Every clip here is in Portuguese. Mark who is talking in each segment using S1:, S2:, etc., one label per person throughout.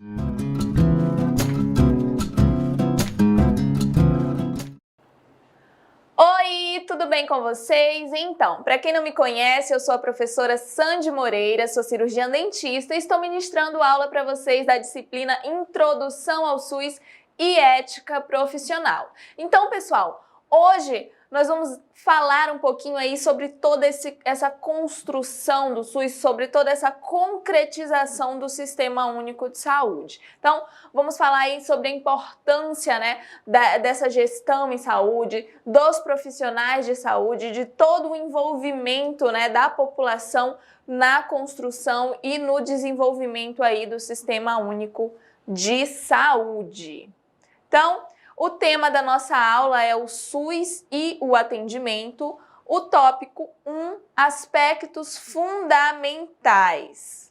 S1: Oi, tudo bem com vocês? Então, para quem não me conhece, eu sou a professora Sandy Moreira, sou cirurgiã dentista e estou ministrando aula para vocês da disciplina Introdução ao SUS e Ética Profissional. Então, pessoal, hoje nós vamos falar um pouquinho aí sobre toda essa construção do SUS, sobre toda essa concretização do Sistema Único de Saúde. Então, vamos falar aí sobre a importância, né, dessa gestão em saúde, dos profissionais de saúde, de todo o envolvimento, né, da população na construção e no desenvolvimento aí do Sistema Único de Saúde. Então, o tema da nossa aula é o SUS e o atendimento, o tópico 1, aspectos fundamentais.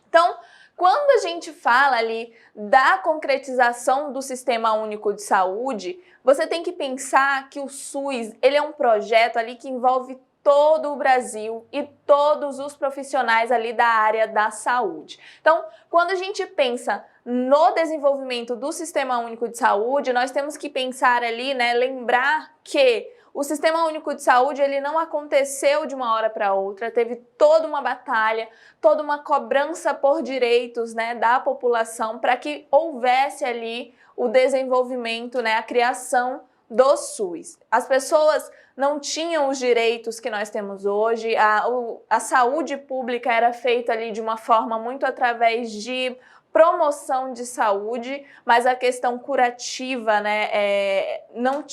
S1: Então, quando a gente fala ali da concretização do Sistema Único de Saúde, você tem que pensar que o SUS, ele é um projeto ali que envolve todo o Brasil e todos os profissionais ali da área da saúde. Então, quando a gente pensa no desenvolvimento do Sistema Único de Saúde, nós temos que pensar ali, né, lembrar que o Sistema Único de Saúde, ele não aconteceu de uma hora para outra, teve toda uma batalha, toda uma cobrança por direitos, né, da população para que houvesse ali o desenvolvimento, né, a criação do SUS. As pessoas não tinham os direitos que nós temos hoje, a saúde pública era feita ali de uma forma muito através de promoção de saúde, mas a questão curativa, né, não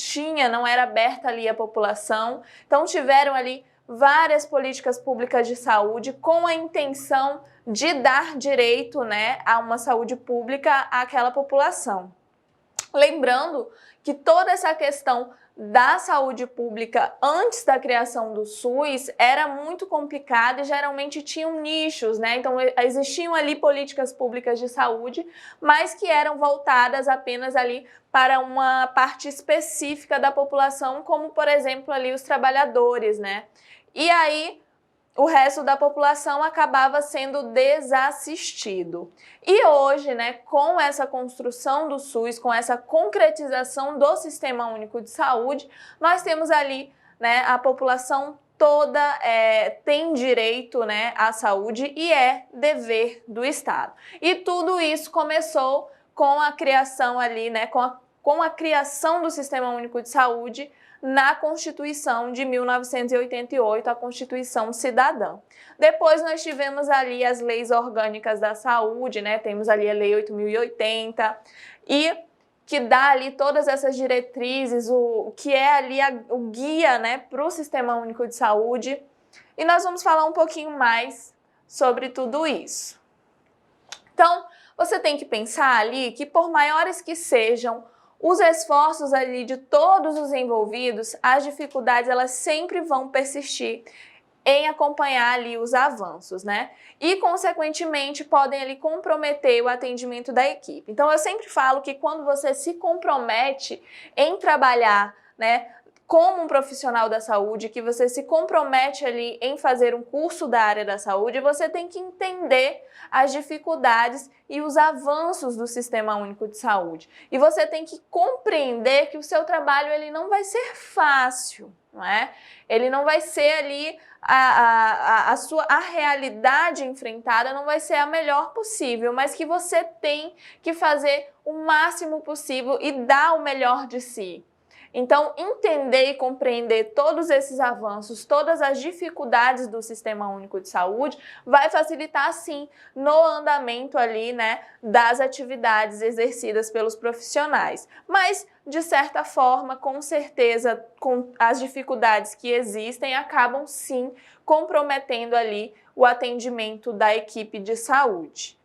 S1: era aberta ali à população. Então tiveram ali várias políticas públicas de saúde com a intenção de dar direito, né, a uma saúde pública àquela população. Lembrando que toda essa questão da saúde pública antes da criação do SUS era muito complicada e geralmente tinham nichos, né? Então existiam ali políticas públicas de saúde, mas que eram voltadas apenas ali para uma parte específica da população, como por exemplo ali os trabalhadores, né? E aí o resto da população acabava sendo desassistido. E hoje, né, com essa construção do SUS, com essa concretização do Sistema Único de Saúde, nós temos ali, né, a população toda tem direito, né, à saúde e é dever do Estado. E tudo isso começou com a criação ali, né, com a criação do Sistema Único de Saúde na Constituição de 1988, a Constituição Cidadã. Depois nós tivemos ali as leis orgânicas da saúde, né? Temos ali a Lei 8.080 e que dá ali todas essas diretrizes, o que é ali o guia, né, para o Sistema Único de Saúde. E nós vamos falar um pouquinho mais sobre tudo isso. Então, você tem que pensar ali que por maiores que sejam os esforços ali de todos os envolvidos, as dificuldades elas sempre vão persistir em acompanhar ali os avanços, né? E, consequentemente, podem ali comprometer o atendimento da equipe. Então, eu sempre falo que quando você se compromete em trabalhar, né, como um profissional da saúde, que você se compromete ali em fazer um curso da área da saúde, você tem que entender as dificuldades e os avanços do Sistema Único de Saúde. E você tem que compreender que o seu trabalho ele não vai ser fácil, não é? Ele não vai ser ali, a realidade enfrentada não vai ser a melhor possível, mas que você tem que fazer o máximo possível e dar o melhor de si. Então, entender e compreender todos esses avanços, todas as dificuldades do Sistema Único de Saúde, vai facilitar, sim, no andamento ali, né, das atividades exercidas pelos profissionais. Mas, de certa forma, com certeza, com as dificuldades que existem, acabam, sim, comprometendo ali o atendimento da equipe de saúde.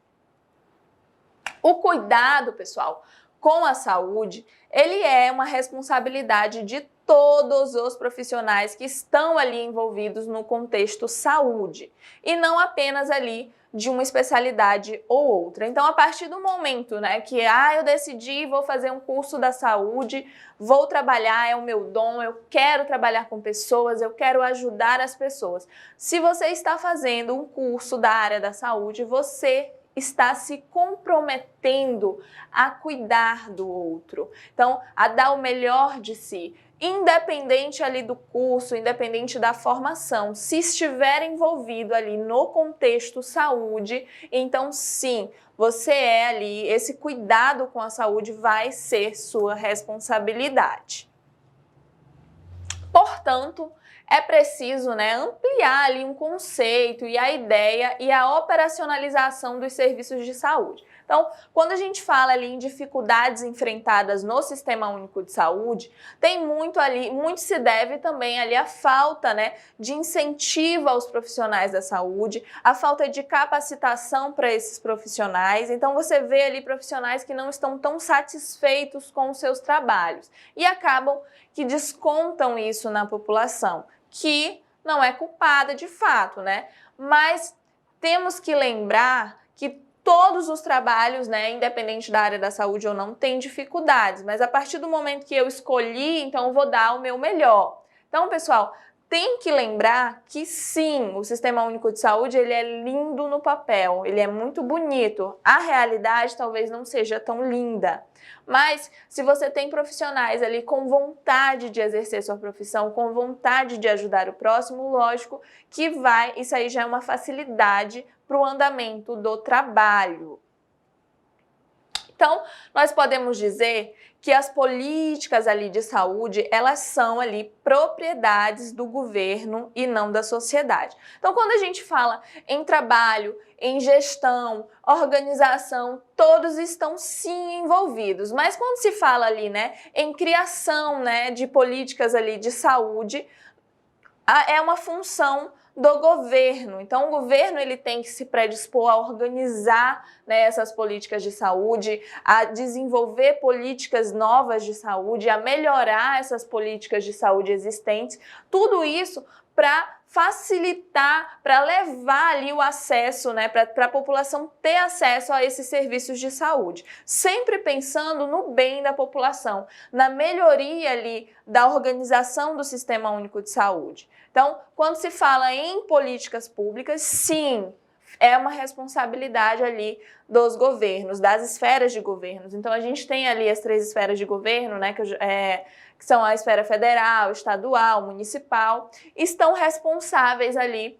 S1: O cuidado, pessoal, com a saúde, ele é uma responsabilidade de todos os profissionais que estão ali envolvidos no contexto saúde e não apenas ali de uma especialidade ou outra. Então, a partir do momento, né, que eu decidi, vou fazer um curso da saúde, vou trabalhar, é o meu dom, eu quero trabalhar com pessoas, eu quero ajudar as pessoas. Se você está fazendo um curso da área da saúde, você está se comprometendo a cuidar do outro. Então, a dar o melhor de si, independente ali do curso, independente da formação, se estiver envolvido ali no contexto saúde, então sim, você é ali, esse cuidado com a saúde vai ser sua responsabilidade. Portanto, é preciso, né, ampliar ali um conceito e a ideia e a operacionalização dos serviços de saúde. Então, quando a gente fala ali em dificuldades enfrentadas no Sistema Único de Saúde, tem muito se deve também ali à falta, né, de incentivo aos profissionais da saúde, a falta de capacitação para esses profissionais. Então, você vê ali profissionais que não estão tão satisfeitos com os seus trabalhos e acabam que descontam isso na população, que não é culpada de fato, né? Mas temos que lembrar que todos os trabalhos, né, independente da área da saúde ou não, têm dificuldades, mas a partir do momento que eu escolhi, então eu vou dar o meu melhor. Então, pessoal, tem que lembrar que sim, o Sistema Único de Saúde, ele é lindo no papel, ele é muito bonito. A realidade talvez não seja tão linda. Mas se você tem profissionais ali com vontade de exercer sua profissão, com vontade de ajudar o próximo, lógico que isso aí já é uma facilidade para o andamento do trabalho. Então, nós podemos dizer que as políticas ali de saúde, elas são ali propriedades do governo e não da sociedade. Então, quando a gente fala em trabalho, em gestão, organização, todos estão sim envolvidos. Mas quando se fala ali, né, em criação, né, de políticas ali de saúde, é uma função do governo. Então, o governo ele tem que se predispor a organizar, né, essas políticas de saúde, a desenvolver políticas novas de saúde, a melhorar essas políticas de saúde existentes. Tudo isso para facilitar, para levar ali o acesso, né, para a população ter acesso a esses serviços de saúde. Sempre pensando no bem da população, na melhoria ali da organização do Sistema Único de Saúde. Então, quando se fala em políticas públicas, sim, é uma responsabilidade ali dos governos, das esferas de governos. Então, a gente tem ali as 3 esferas de governo, né, que são a esfera federal, estadual, municipal, estão responsáveis ali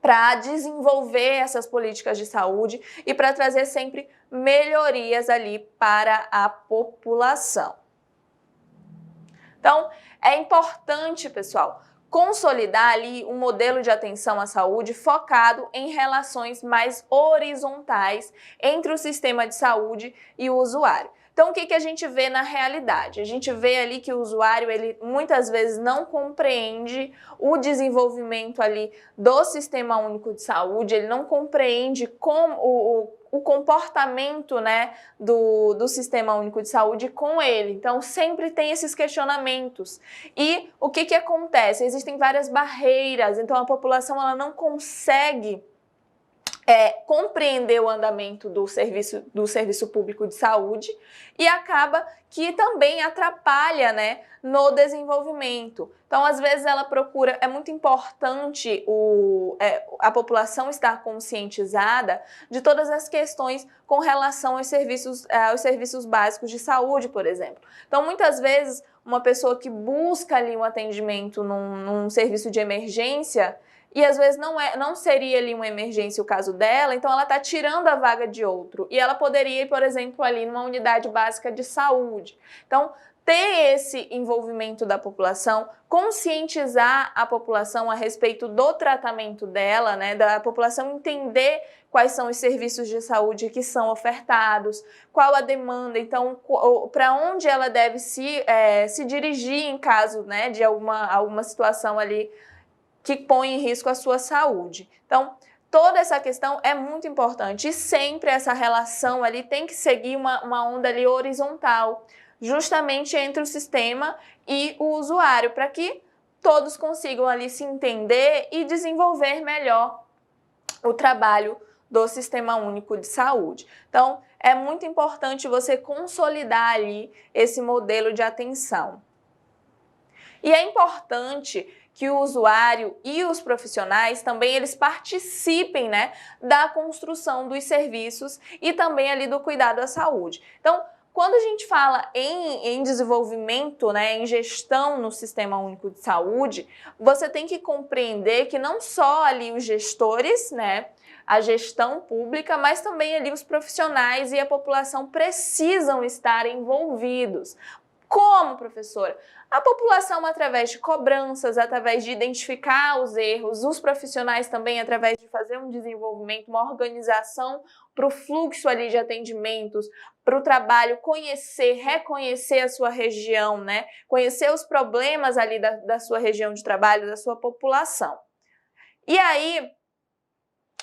S1: para desenvolver essas políticas de saúde e para trazer sempre melhorias ali para a população. Então, é importante, pessoal, consolidar ali um modelo de atenção à saúde focado em relações mais horizontais entre o sistema de saúde e o usuário. Então, o que a gente vê na realidade? A gente vê ali que o usuário, ele muitas vezes não compreende o desenvolvimento ali do Sistema Único de Saúde, ele não compreende como o comportamento, né, do Sistema Único de Saúde com ele. Então, sempre tem esses questionamentos. E o que acontece? Existem várias barreiras, então a população ela não consegue compreender o andamento do serviço público de saúde e acaba que também atrapalha, né, no desenvolvimento. Então, às vezes ela procura, é muito importante a população estar conscientizada de todas as questões com relação aos serviços básicos de saúde, por exemplo. Então, muitas vezes, uma pessoa que busca ali um atendimento num serviço de emergência, e às vezes não seria ali uma emergência o caso dela, então ela está tirando a vaga de outro. E ela poderia ir, por exemplo, ali numa unidade básica de saúde. Então, ter esse envolvimento da população, conscientizar a população a respeito do tratamento dela, né, da população entender quais são os serviços de saúde que são ofertados, qual a demanda, então para onde ela deve se dirigir em caso, né, de alguma situação ali que põe em risco a sua saúde. Então, toda essa questão é muito importante e sempre essa relação ali tem que seguir uma onda ali horizontal, justamente entre o sistema e o usuário, para que todos consigam ali se entender e desenvolver melhor o trabalho do Sistema Único de Saúde. Então, é muito importante você consolidar ali esse modelo de atenção. E é importante que o usuário e os profissionais também eles participem, né, da construção dos serviços e também ali do cuidado à saúde. Então, quando a gente fala em desenvolvimento, né, em gestão no Sistema Único de Saúde, você tem que compreender que não só ali os gestores, né, a gestão pública, mas também ali os profissionais e a população precisam estar envolvidos. Como, professora? A população através de cobranças, através de identificar os erros, os profissionais também através de fazer um desenvolvimento, uma organização para o fluxo ali de atendimentos, para o trabalho, conhecer, reconhecer a sua região, né? Conhecer os problemas ali da sua região de trabalho, da sua população. E aí,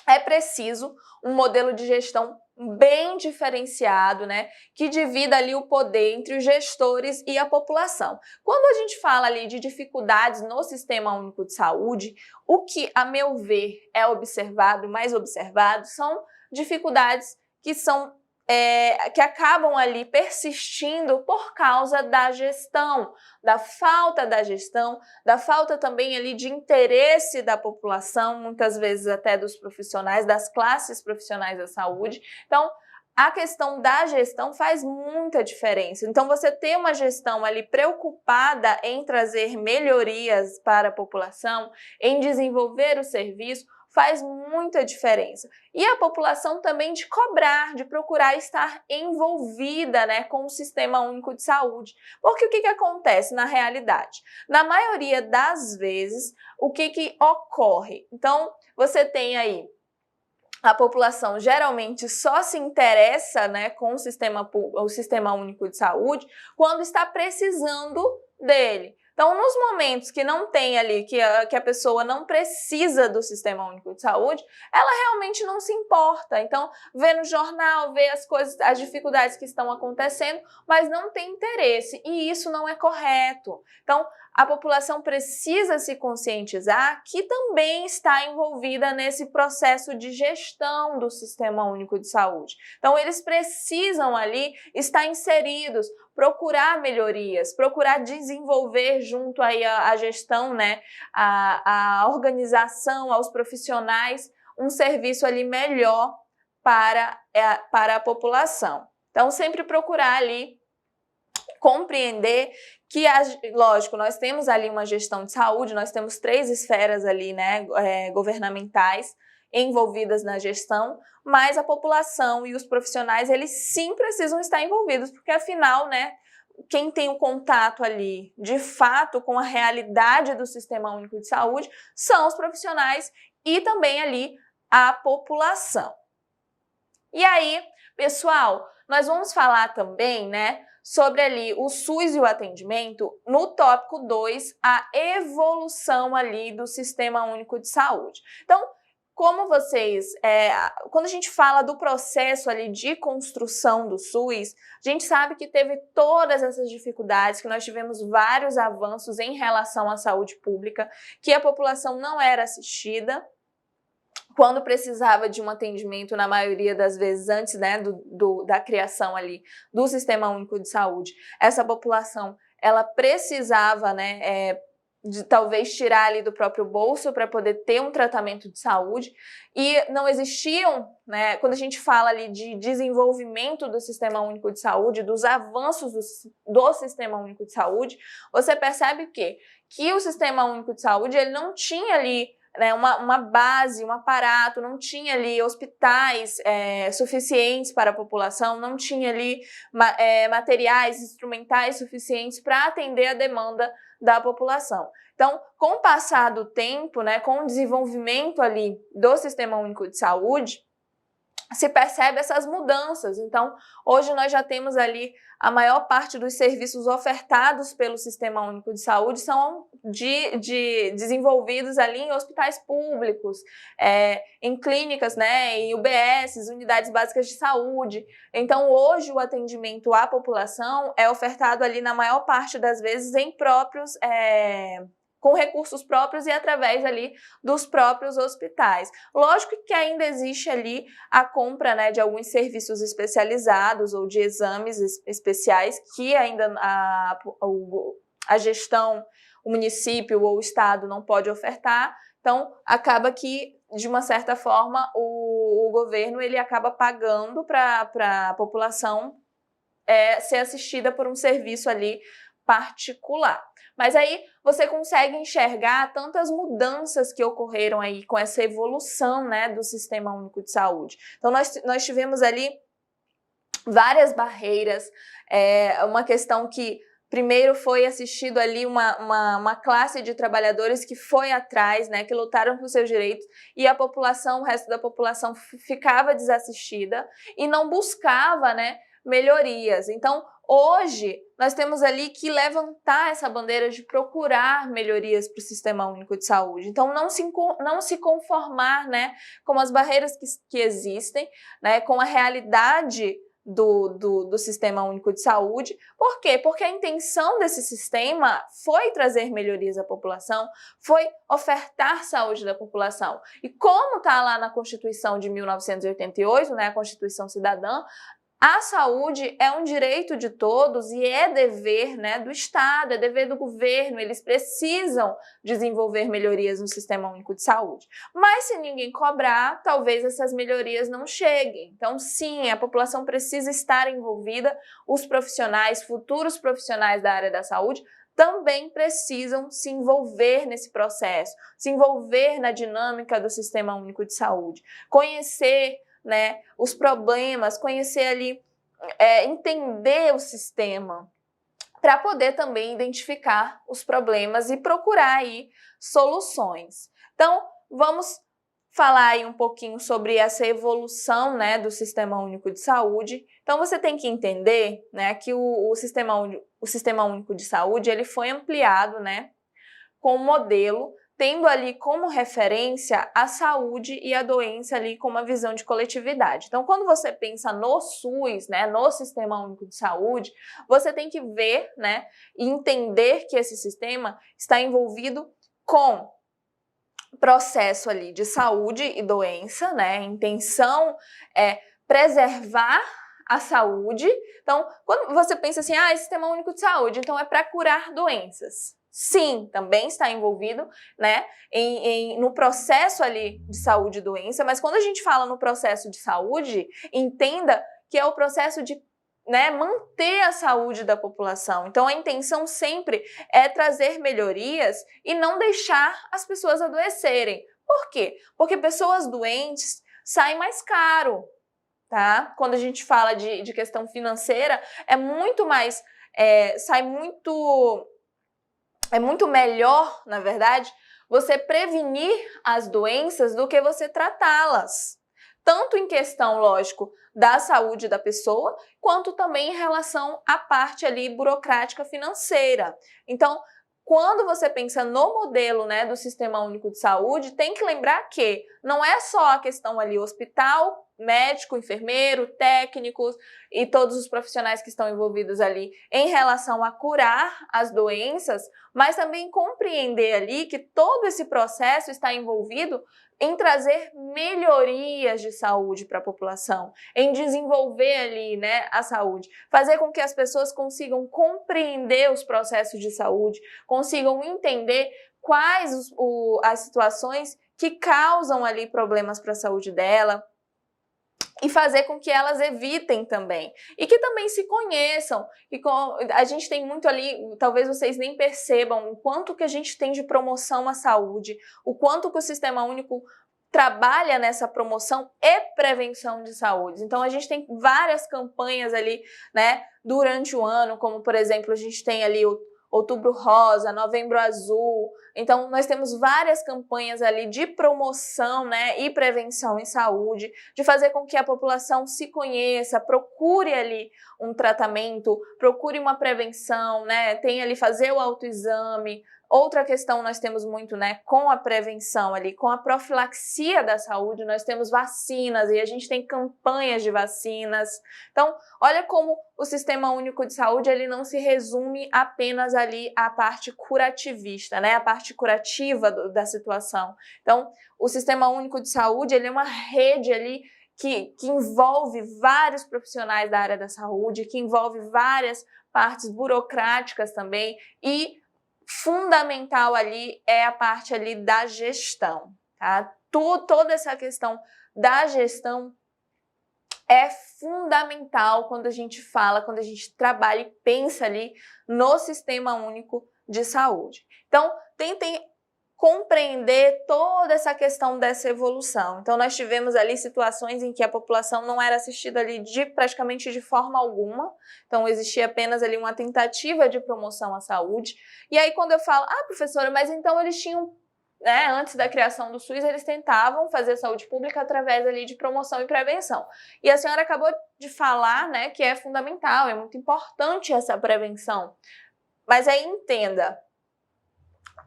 S1: é preciso um modelo de gestão bem diferenciado, né, que divida ali o poder entre os gestores e a população. Quando a gente fala ali de dificuldades no Sistema Único de Saúde, o que, a meu ver, é observado, mais observado, são dificuldades que que acabam ali persistindo por causa da gestão, da falta também ali de interesse da população, muitas vezes até dos profissionais, das classes profissionais da saúde. Então, a questão da gestão faz muita diferença. Então, você ter uma gestão ali preocupada em trazer melhorias para a população, em desenvolver o serviço, faz muita diferença. E a população também de cobrar, de procurar estar envolvida, né, com o Sistema Único de Saúde. Porque o que acontece na realidade? Na maioria das vezes, o que ocorre? Então, você tem aí a população geralmente só se interessa, né, com o Sistema Único de Saúde quando está precisando dele. Então, nos momentos que não tem ali, que a pessoa não precisa do Sistema Único de Saúde, ela realmente não se importa. Então, vê no jornal, vê as coisas, as dificuldades que estão acontecendo, mas não tem interesse. E isso não é correto. Então, a população precisa se conscientizar que também está envolvida nesse processo de gestão do Sistema Único de Saúde. Então, eles precisam ali estar inseridos, procurar melhorias, procurar desenvolver junto aí a gestão, né, a organização, aos profissionais, um serviço ali melhor para a população. Então, sempre procurar ali compreender que, lógico, nós temos ali uma gestão de saúde, nós temos 3 esferas ali, né, governamentais envolvidas na gestão, mas a população e os profissionais, eles sim precisam estar envolvidos, porque afinal, né, quem tem o contato ali, de fato, com a realidade do Sistema Único de Saúde, são os profissionais e também ali a população. E aí, pessoal, nós vamos falar também, né, sobre ali o SUS e o atendimento, no tópico 2, a evolução ali do Sistema Único de Saúde. Então, como vocês, quando a gente fala do processo ali de construção do SUS, a gente sabe que teve todas essas dificuldades, que nós tivemos vários avanços em relação à saúde pública, que a população não era assistida quando precisava de um atendimento, na maioria das vezes, antes, né, da criação ali do Sistema Único de Saúde. Essa população, ela precisava, né, de talvez tirar ali do próprio bolso para poder ter um tratamento de saúde, e não existiam, né, quando a gente fala ali de desenvolvimento do Sistema Único de Saúde, dos avanços do Sistema Único de Saúde, você percebe que o Sistema Único de Saúde, ele não tinha ali, né, uma base, um aparato, não tinha ali hospitais suficientes para a população, não tinha ali materiais instrumentais suficientes para atender a demanda da população. Então, com o passar do tempo, né, com o desenvolvimento ali do Sistema Único de Saúde, se percebe essas mudanças. Então, hoje nós já temos ali a maior parte dos serviços ofertados pelo Sistema Único de Saúde são desenvolvidos ali em hospitais públicos, em clínicas, né, em UBSs, unidades básicas de saúde. Então, hoje o atendimento à população é ofertado ali na maior parte das vezes em próprios com recursos próprios e através ali dos próprios hospitais. Lógico que ainda existe ali a compra, né, de alguns serviços especializados ou de exames especiais que ainda a gestão o município ou o estado não pode ofertar, então acaba que, de uma certa forma, o governo ele acaba pagando para a população ser assistida por um serviço ali particular. Mas aí você consegue enxergar tantas mudanças que ocorreram aí com essa evolução, né, do Sistema Único de Saúde. Então nós tivemos ali várias barreiras, uma questão que primeiro foi assistido ali uma classe de trabalhadores que foi atrás, né, que lutaram por seus direitos, e a população, o resto da população ficava desassistida e não buscava, né, melhorias. Então, hoje, nós temos ali que levantar essa bandeira de procurar melhorias para o Sistema Único de Saúde. Então, não se conformar, né, com as barreiras que existem, né, com a realidade do Sistema Único de Saúde. Por quê? Porque a intenção desse sistema foi trazer melhorias à população, foi ofertar saúde da população. E como está lá na Constituição de 1988, né, a Constituição Cidadã, a saúde é um direito de todos e é dever, né, do Estado, é dever do governo, eles precisam desenvolver melhorias no Sistema Único de Saúde. Mas se ninguém cobrar, talvez essas melhorias não cheguem. Então, sim, a população precisa estar envolvida, os profissionais, futuros profissionais da área da saúde, também precisam se envolver nesse processo, se envolver na dinâmica do Sistema Único de Saúde, conhecer, né, os problemas, conhecer ali, entender o sistema, para poder também identificar os problemas e procurar aí soluções. Então, vamos falar aí um pouquinho sobre essa evolução, né, do Sistema Único de Saúde. Então, você tem que entender, né, que o Sistema Único de Saúde ele foi ampliado, né, com um modelo tendo ali como referência a saúde e a doença ali com uma visão de coletividade. Então, quando você pensa no SUS, né, no Sistema Único de Saúde, você tem que ver, né, e entender que esse sistema está envolvido com processo ali de saúde e doença, né, a intenção é preservar a saúde. Então, quando você pensa assim, Sistema Único de Saúde, então é para curar doenças. Sim, também está envolvido, né, no processo ali de saúde e doença, mas quando a gente fala no processo de saúde, entenda que é o processo de, né, manter a saúde da população. Então, a intenção sempre é trazer melhorias e não deixar as pessoas adoecerem. Por quê? Porque pessoas doentes saem mais caro, tá? Quando a gente fala de questão financeira, é muito mais, é muito melhor, na verdade, você prevenir as doenças do que você tratá-las. Tanto em questão, lógico, da saúde da pessoa, quanto também em relação à parte ali burocrática financeira. Então, quando você pensa no modelo, né, do Sistema Único de Saúde, tem que lembrar que não é só a questão ali hospital, médico, enfermeiro, técnicos e todos os profissionais que estão envolvidos ali em relação a curar as doenças, mas também compreender ali que todo esse processo está envolvido em trazer melhorias de saúde para a população, em desenvolver ali, né, a saúde, fazer com que as pessoas consigam compreender os processos de saúde, consigam entender quais as situações que causam ali problemas para a saúde dela, e fazer com que elas evitem também. E que também se conheçam. A gente tem muito ali, talvez vocês nem percebam, o quanto que a gente tem de promoção à saúde, o quanto que o Sistema Único trabalha nessa promoção e prevenção de saúde. Então, a gente tem várias campanhas ali, né, durante o ano, como, por exemplo, a gente tem ali o Outubro Rosa, Novembro Azul. Então, nós temos várias campanhas ali de promoção, né, e prevenção em saúde, de fazer com que a população se conheça, procure ali um tratamento, procure uma prevenção, né, tem ali fazer o autoexame. Outra questão nós temos muito, né, com a prevenção ali, com a profilaxia da saúde, nós temos vacinas e a gente tem campanhas de vacinas. Então, olha como o Sistema Único de Saúde ele não se resume apenas ali à parte curativista, né, a parte curativa da situação. Então, o Sistema Único de Saúde ele é uma rede ali que envolve vários profissionais da área da saúde, que envolve várias partes burocráticas também e fundamental ali é a parte ali da gestão, tá? Toda essa questão da gestão é fundamental quando a gente fala, quando a gente trabalha e pensa ali no Sistema Único de Saúde. Então, tentem compreender toda essa questão dessa evolução. Então, nós tivemos ali situações em que a população não era assistida ali praticamente de forma alguma, então existia apenas ali uma tentativa de promoção à saúde. E aí, quando eu falo, professora, mas então eles tinham, né, antes da criação do SUS, eles tentavam fazer saúde pública através ali de promoção e prevenção. E a senhora acabou de falar, né, que é fundamental, é muito importante essa prevenção. Mas aí entenda,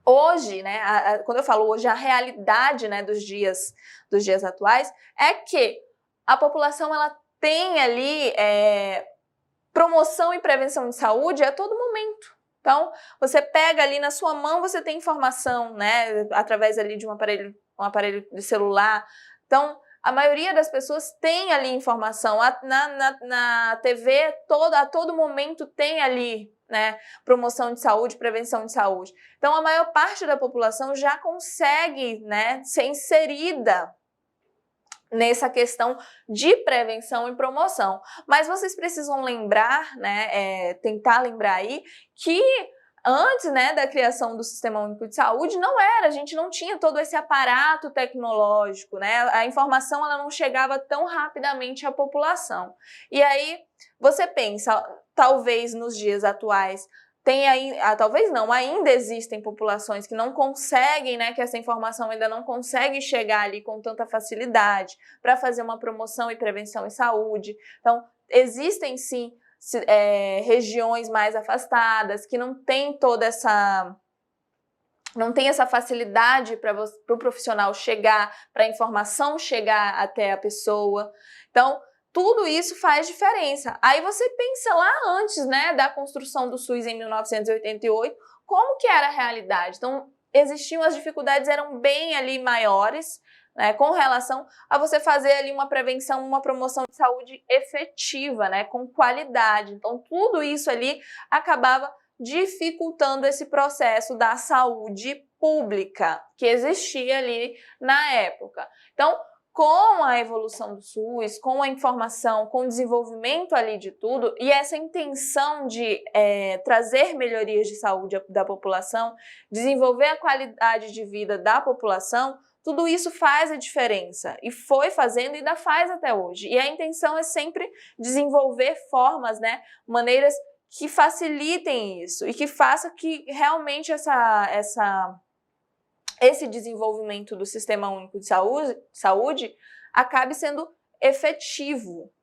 S1: hoje, né, quando eu falo hoje, a realidade, né, dos dias atuais é que a população ela tem ali promoção e prevenção de saúde a todo momento. Então, você pega ali na sua mão, você tem informação, né, através ali de um aparelho de celular. Então, a maioria das pessoas tem ali informação. Na TV, a todo momento tem ali, né, promoção de saúde, prevenção de saúde. Então, a maior parte da população já consegue, né, ser inserida nessa questão de prevenção e promoção. Mas vocês precisam lembrar, né, tentar lembrar aí, que antes, né, da criação do Sistema Único de Saúde, a gente não tinha todo esse aparato tecnológico, né, a informação ela não chegava tão rapidamente à população. E aí, você pensa, talvez nos dias atuais, talvez não, ainda existem populações que não conseguem, né, que essa informação ainda não consegue chegar ali com tanta facilidade para fazer uma promoção e prevenção em saúde. Então, existem sim regiões mais afastadas que não tem essa facilidade para o profissional chegar, para a informação chegar até a pessoa. Então, tudo isso faz diferença. Aí você pensa lá antes, né, da construção do SUS em 1988, como que era a realidade? Então, as dificuldades eram bem ali maiores, né, com relação a você fazer ali uma prevenção, uma promoção de saúde efetiva, né, com qualidade. Então, tudo isso ali acabava dificultando esse processo da saúde pública que existia ali na época. Então, com a evolução do SUS, com a informação, com o desenvolvimento ali de tudo e essa intenção de trazer melhorias de saúde da população, desenvolver a qualidade de vida da população, tudo isso faz a diferença e foi fazendo e ainda faz até hoje. E a intenção é sempre desenvolver formas, né, maneiras que facilitem isso e que faça que realmente esse desenvolvimento do Sistema Único de Saúde acabe sendo efetivo.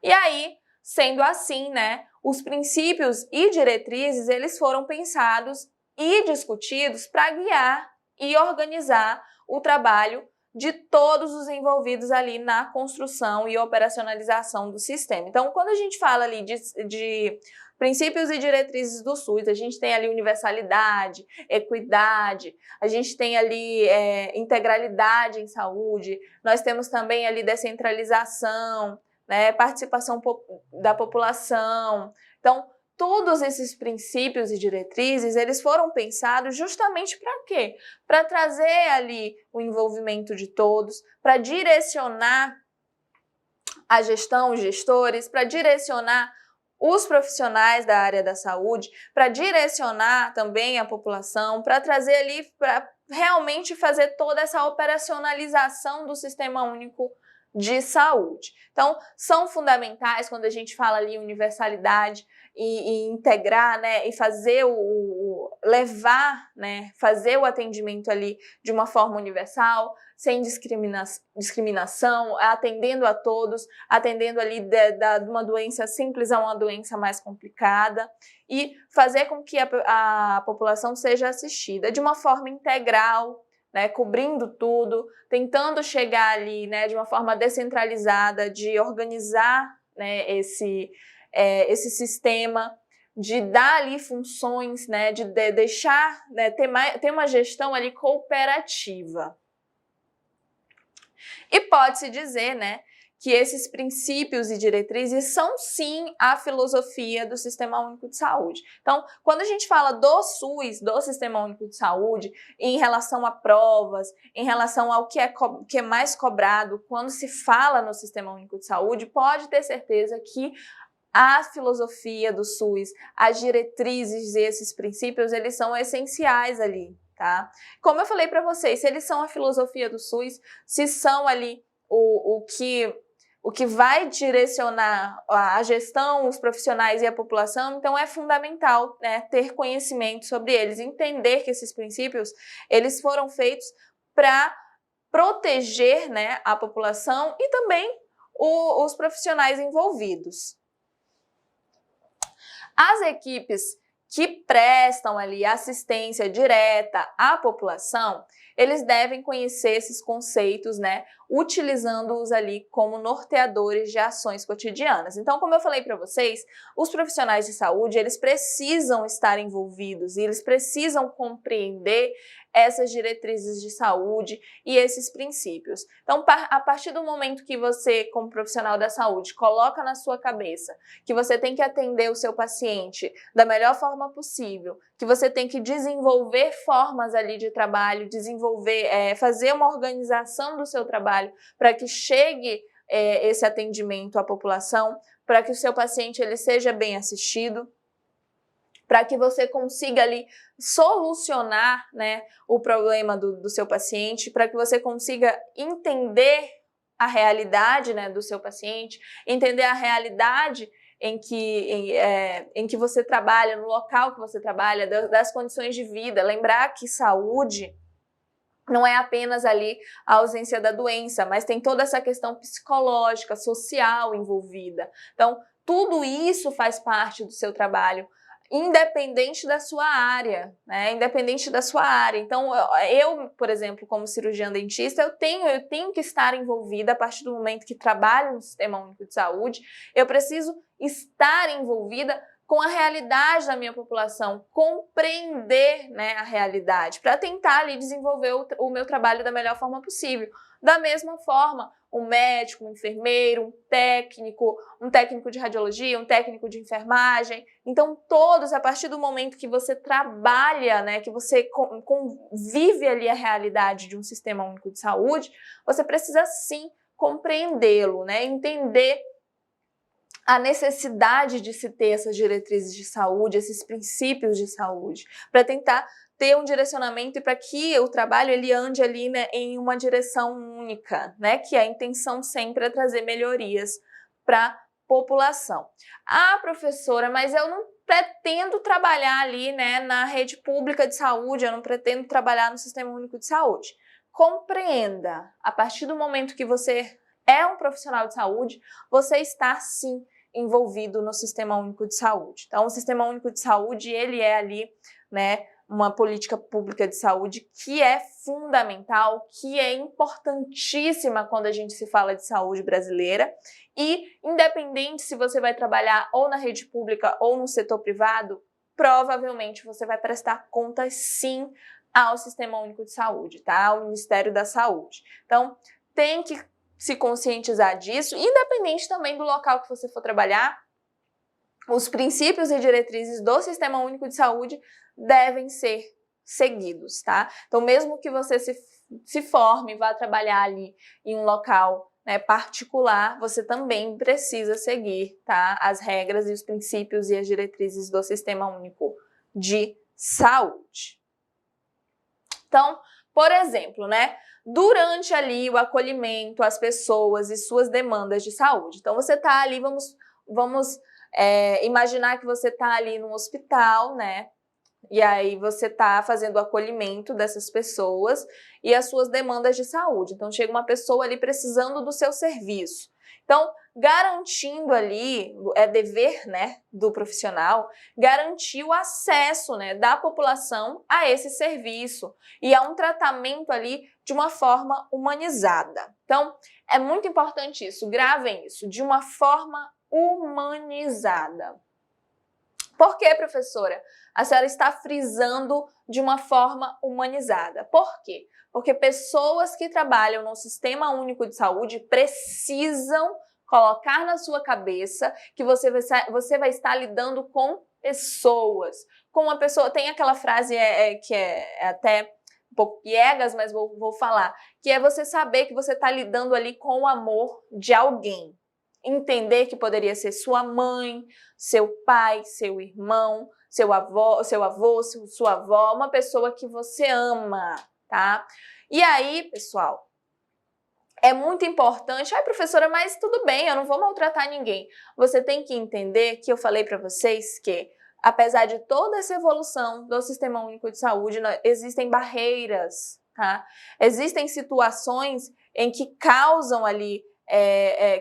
S1: E aí, sendo assim, né, os princípios e diretrizes, eles foram pensados e discutidos para guiar e organizar o trabalho de todos os envolvidos ali na construção e operacionalização do sistema. Então, quando a gente fala ali de princípios e diretrizes do SUS, a gente tem ali universalidade, equidade, a gente tem ali integralidade em saúde, nós temos também ali descentralização, né, participação da população. Então, todos esses princípios e diretrizes, eles foram pensados justamente para quê? Para trazer ali o envolvimento de todos, para direcionar a gestão, os gestores, para direcionar os profissionais da área da saúde, para direcionar também a população, para trazer ali, para realmente fazer toda essa operacionalização do Sistema Único de Saúde. Então, são fundamentais quando a gente fala ali universalidade e integrar, né, e fazer levar, né, fazer o atendimento ali de uma forma universal, sem discriminação, atendendo a todos, atendendo ali de uma doença simples a uma doença mais complicada e fazer com que a população seja assistida de uma forma integral, né, cobrindo tudo, tentando chegar ali, né, de uma forma descentralizada, de organizar, né, esse sistema, de dar ali funções, né, de deixar, né, ter uma gestão ali cooperativa. E pode-se dizer, né, que esses princípios e diretrizes são sim a filosofia do Sistema Único de Saúde. Então, quando a gente fala do SUS, do Sistema Único de Saúde, em relação a provas, em relação ao que é mais cobrado, quando se fala no Sistema Único de Saúde, pode ter certeza que a filosofia do SUS, as diretrizes e esses princípios, eles são essenciais ali, tá? Como eu falei para vocês, se eles são a filosofia do SUS, se são ali o que vai direcionar a gestão, os profissionais e a população, então é fundamental, né, ter conhecimento sobre eles, entender que esses princípios eles foram feitos para proteger, né, a população e também os profissionais envolvidos. As equipes que prestam ali assistência direta à população, eles devem conhecer esses conceitos, né, utilizando-os ali como norteadores de ações cotidianas. Então, como eu falei para vocês, os profissionais de saúde, eles precisam estar envolvidos e eles precisam compreender essas diretrizes de saúde e esses princípios. Então, a partir do momento que você, como profissional da saúde, coloca na sua cabeça que você tem que atender o seu paciente da melhor forma possível, que você tem que desenvolver formas ali de trabalho, fazer uma organização do seu trabalho para que chegue esse atendimento à população, para que o seu paciente ele seja bem assistido, para que você consiga ali solucionar, né, o problema do seu paciente, para que você consiga entender a realidade, né, do seu paciente, entender a realidade em que você trabalha, no local que você trabalha, das condições de vida. Lembrar que saúde não é apenas ali a ausência da doença, mas tem toda essa questão psicológica, social envolvida. Então, tudo isso faz parte do seu trabalho, independente da sua área, né? Independente da sua área. Então, eu, por exemplo, como cirurgiã dentista, eu tenho que estar envolvida a partir do momento que trabalho no Sistema Único de Saúde, eu preciso estar envolvida com a realidade da minha população, compreender, né, a realidade, para tentar ali desenvolver o meu trabalho da melhor forma possível. Da mesma forma, um médico, um enfermeiro, um técnico de radiologia, um técnico de enfermagem. Então, todos, a partir do momento que você trabalha, né, que você convive ali a realidade de um Sistema Único de Saúde, você precisa sim compreendê-lo, né, entender a necessidade de se ter essas diretrizes de saúde, esses princípios de saúde, para tentar ter um direcionamento e para que o trabalho ele ande ali, né, em uma direção única, né, que a intenção sempre é trazer melhorias para a população. Ah, professora, mas eu não pretendo trabalhar ali, né, na rede pública de saúde, eu não pretendo trabalhar no Sistema Único de Saúde. Compreenda, a partir do momento que você é um profissional de saúde, você está sim envolvido no Sistema Único de Saúde. Então, o Sistema Único de Saúde, ele é ali, né, uma política pública de saúde que é fundamental, que é importantíssima quando a gente se fala de saúde brasileira e, independente se você vai trabalhar ou na rede pública ou no setor privado, provavelmente você vai prestar contas sim ao Sistema Único de Saúde, tá? Ao Ministério da Saúde. Então, tem que se conscientizar disso, independente também do local que você for trabalhar, os princípios e diretrizes do Sistema Único de Saúde devem ser seguidos, tá? Então, mesmo que você se forme e vá trabalhar ali em um local, né, particular, você também precisa seguir, tá, as regras e os princípios e as diretrizes do Sistema Único de Saúde. Então, por exemplo, né, durante ali o acolhimento às pessoas e suas demandas de saúde. Então, você está ali, vamos imaginar que você está ali no hospital, né? E aí você está fazendo o acolhimento dessas pessoas e as suas demandas de saúde. Então, chega uma pessoa ali precisando do seu serviço. Então, garantindo ali, é dever, né, do profissional, garantir o acesso, né, da população a esse serviço e a um tratamento ali de uma forma humanizada. Então, é muito importante isso, gravem isso, de uma forma humanizada. Por que, professora? A senhora está frisando de uma forma humanizada. Por quê? Porque pessoas que trabalham no Sistema Único de Saúde precisam colocar na sua cabeça que você vai estar lidando com pessoas. Com uma pessoa, tem aquela frase que é até um pouco piegas, mas vou falar, que é você saber que você está lidando ali com o amor de alguém. Entender que poderia ser sua mãe, seu pai, seu irmão, seu avô, sua avó, uma pessoa que você ama, tá? E aí, pessoal, é muito importante. Ai, professora, mas tudo bem, eu não vou maltratar ninguém. Você tem que entender que eu falei para vocês que, apesar de toda essa evolução do Sistema Único de Saúde, existem barreiras, tá? Existem situações em que causam ali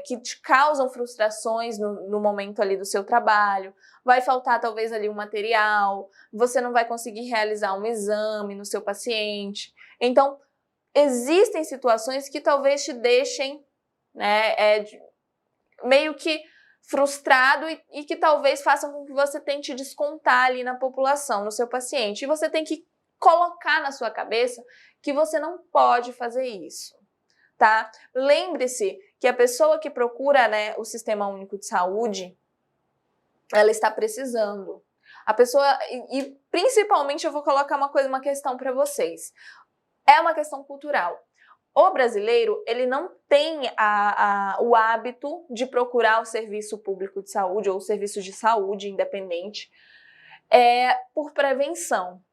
S1: que te causam frustrações no momento ali do seu trabalho, vai faltar talvez ali um material, você não vai conseguir realizar um exame no seu paciente. Então, existem situações que talvez te deixem, né, meio que frustrado e que talvez façam com que você tente descontar ali na população, no seu paciente. E você tem que colocar na sua cabeça que você não pode fazer isso. Tá? Lembre-se que a pessoa que procura, né, o Sistema Único de Saúde, ela está precisando. A pessoa, e principalmente eu vou colocar uma questão para vocês. É uma questão cultural. O brasileiro, ele não tem o hábito de procurar o serviço público de saúde ou o serviço de saúde independente por prevenção.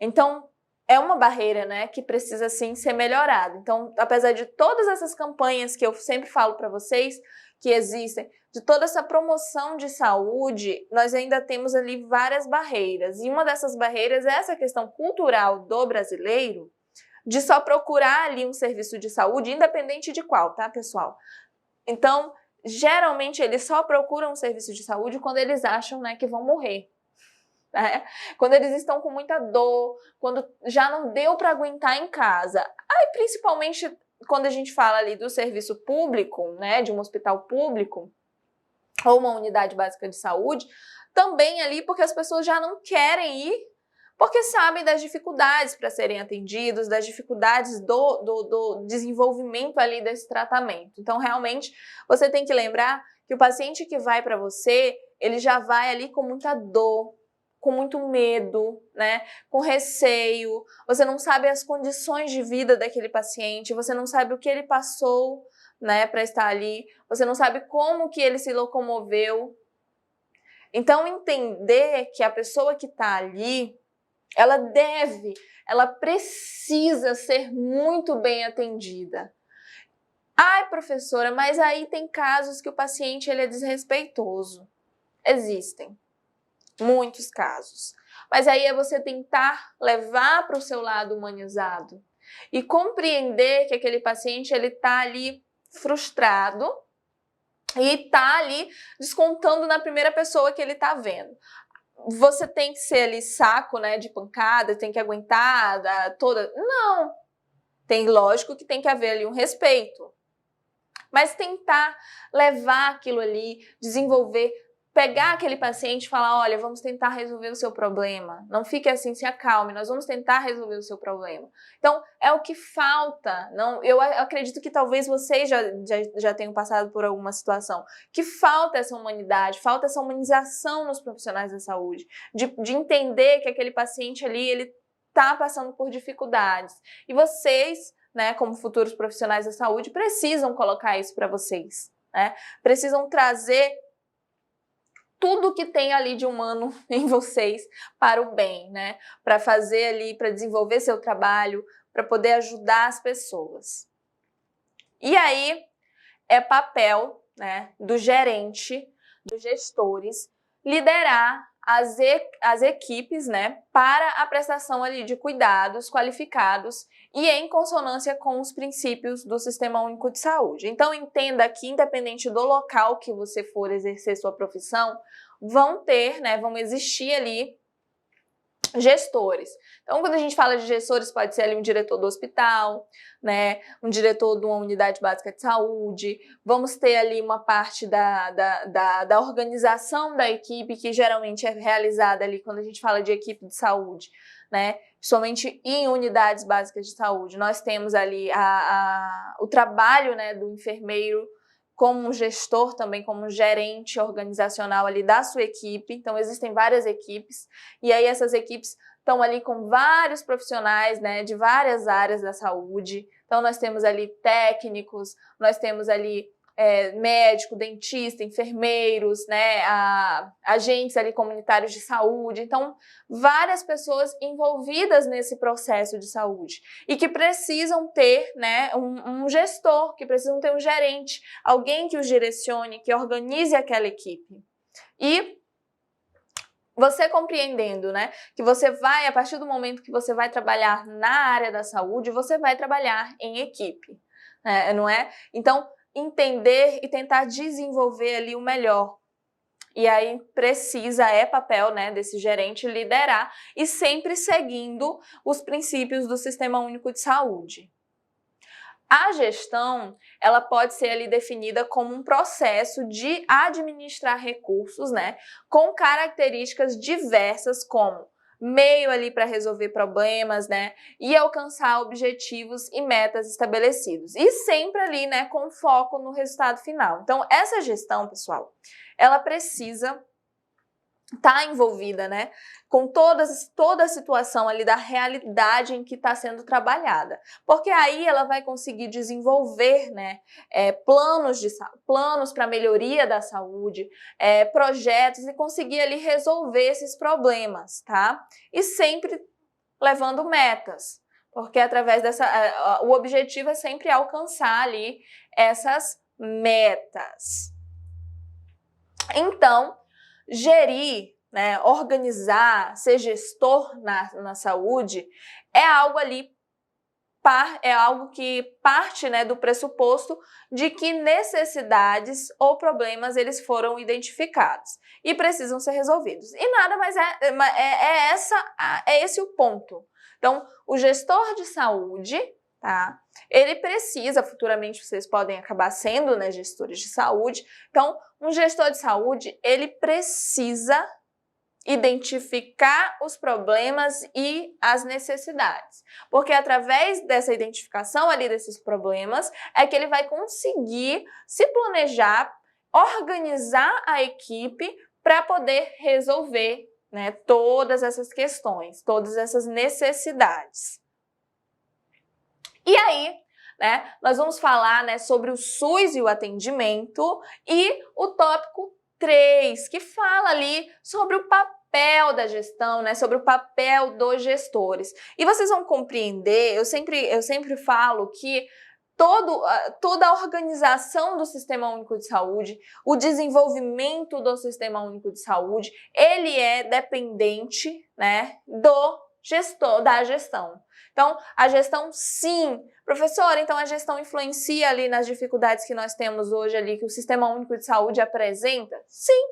S1: Então, é uma barreira, né, que precisa sim ser melhorada. Então, apesar de todas essas campanhas que eu sempre falo para vocês que existem, de toda essa promoção de saúde, nós ainda temos ali várias barreiras. E uma dessas barreiras é essa questão cultural do brasileiro de só procurar ali um serviço de saúde, independente de qual, tá, pessoal? Então, geralmente eles só procuram um serviço de saúde quando eles acham, né, que vão morrer. Quando eles estão com muita dor, quando já não deu para aguentar em casa. Aí, principalmente quando a gente fala ali do serviço público, né, de um hospital público ou uma unidade básica de saúde, também ali porque as pessoas já não querem ir, porque sabem das dificuldades para serem atendidos, das dificuldades do desenvolvimento ali desse tratamento. Então, realmente, você tem que lembrar que o paciente que vai para você, ele já vai ali com muita dor, com muito medo, né? Com receio, você não sabe as condições de vida daquele paciente, você não sabe o que ele passou, né, para estar ali, você não sabe como que ele se locomoveu. Então, entender que a pessoa que está ali, ela precisa ser muito bem atendida. Ai, professora, mas aí tem casos que o paciente ele é desrespeitoso. Existem. Muitos casos. Mas aí é você tentar levar para o seu lado humanizado e compreender que aquele paciente ele está ali frustrado e está ali descontando na primeira pessoa que ele está vendo. Você tem que ser ali saco, né, de pancada, tem que aguentar toda... Não! Lógico que tem que haver ali um respeito. Mas tentar levar aquilo ali, desenvolver, pegar aquele paciente e falar, olha, vamos tentar resolver o seu problema. Não fique assim, se acalme, nós vamos tentar resolver o seu problema. Então, é o que falta. Eu acredito que talvez vocês já tenham passado por alguma situação que falta essa humanidade, falta essa humanização nos profissionais da saúde, de entender que aquele paciente ali, ele está passando por dificuldades. E vocês, né, como futuros profissionais da saúde, precisam colocar isso para vocês, né? Precisam trazer tudo que tem ali de humano em vocês para o bem, né? Para fazer ali, para desenvolver seu trabalho, para poder ajudar as pessoas. E aí é papel, né, do gerente, dos gestores, liderar as equipes, né, para a prestação ali de cuidados qualificados e em consonância com os princípios do Sistema Único de Saúde. Então, entenda que, independente do local que você for exercer sua profissão, vão existir ali Gestores. Então, quando a gente fala de gestores, pode ser ali um diretor do hospital, né, um diretor de uma unidade básica de saúde, vamos ter ali uma parte da organização da equipe, que geralmente é realizada ali quando a gente fala de equipe de saúde, né, somente em unidades básicas de saúde. Nós temos ali o trabalho, né, do enfermeiro como um gestor também, como um gerente organizacional ali da sua equipe. Então, existem várias equipes, e aí essas equipes estão ali com vários profissionais, né, de várias áreas da saúde. Então, nós temos ali técnicos, nós temos ali médico, dentista, enfermeiros, né, agentes ali comunitários de saúde. Então, várias pessoas envolvidas nesse processo de saúde e que precisam ter, né, um gestor, que precisam ter um gerente, alguém que os direcione, que organize aquela equipe. E você compreendendo, né, que você vai, a partir do momento que você vai trabalhar na área da saúde, você vai trabalhar em equipe, né, não é? Então, entender e tentar desenvolver ali o melhor. E aí é papel, né, desse gerente liderar e sempre seguindo os princípios do Sistema Único de Saúde. A gestão, ela pode ser ali definida como um processo de administrar recursos, né, com características diversas como meio ali para resolver problemas, né, e alcançar objetivos e metas estabelecidos. E sempre ali, né, com foco no resultado final. Então, essa gestão, pessoal, ela precisa estar envolvida, né, com toda a situação ali da realidade em que está sendo trabalhada, porque aí ela vai conseguir desenvolver, né, planos para melhoria da saúde, projetos e conseguir ali resolver esses problemas, tá? E sempre levando metas, porque através o objetivo é sempre alcançar ali essas metas. Então, gerir, né, organizar, ser gestor na saúde é algo ali, é algo que parte, né, do pressuposto de que necessidades ou problemas eles foram identificados e precisam ser resolvidos. E nada mais é esse o ponto. Então, o gestor de saúde, tá? Ele precisa, futuramente vocês podem acabar sendo, né, gestores de saúde. Então, um gestor de saúde, ele precisa identificar os problemas e as necessidades, porque através dessa identificação ali desses problemas é que ele vai conseguir se planejar, organizar a equipe para poder resolver, né, todas essas questões, todas essas necessidades. E aí, né, nós vamos falar, né, sobre o SUS e o atendimento e o tópico 3, que fala ali sobre o papel da gestão, né, sobre o papel dos gestores. E vocês vão compreender, eu sempre falo que toda a organização do Sistema Único de Saúde, o desenvolvimento do Sistema Único de Saúde, ele é dependente, né, da gestão. Então, a gestão, sim. Professora, então a gestão influencia ali nas dificuldades que nós temos hoje ali, que o Sistema Único de Saúde apresenta? Sim.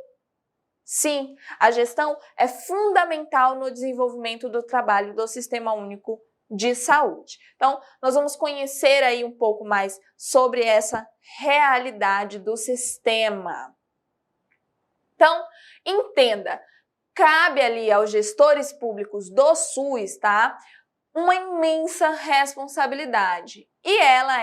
S1: Sim, a gestão é fundamental no desenvolvimento do trabalho do Sistema Único de Saúde. Então, nós vamos conhecer aí um pouco mais sobre essa realidade do sistema. Então, entenda, cabe ali aos gestores públicos do SUS, tá? Uma imensa responsabilidade. E ela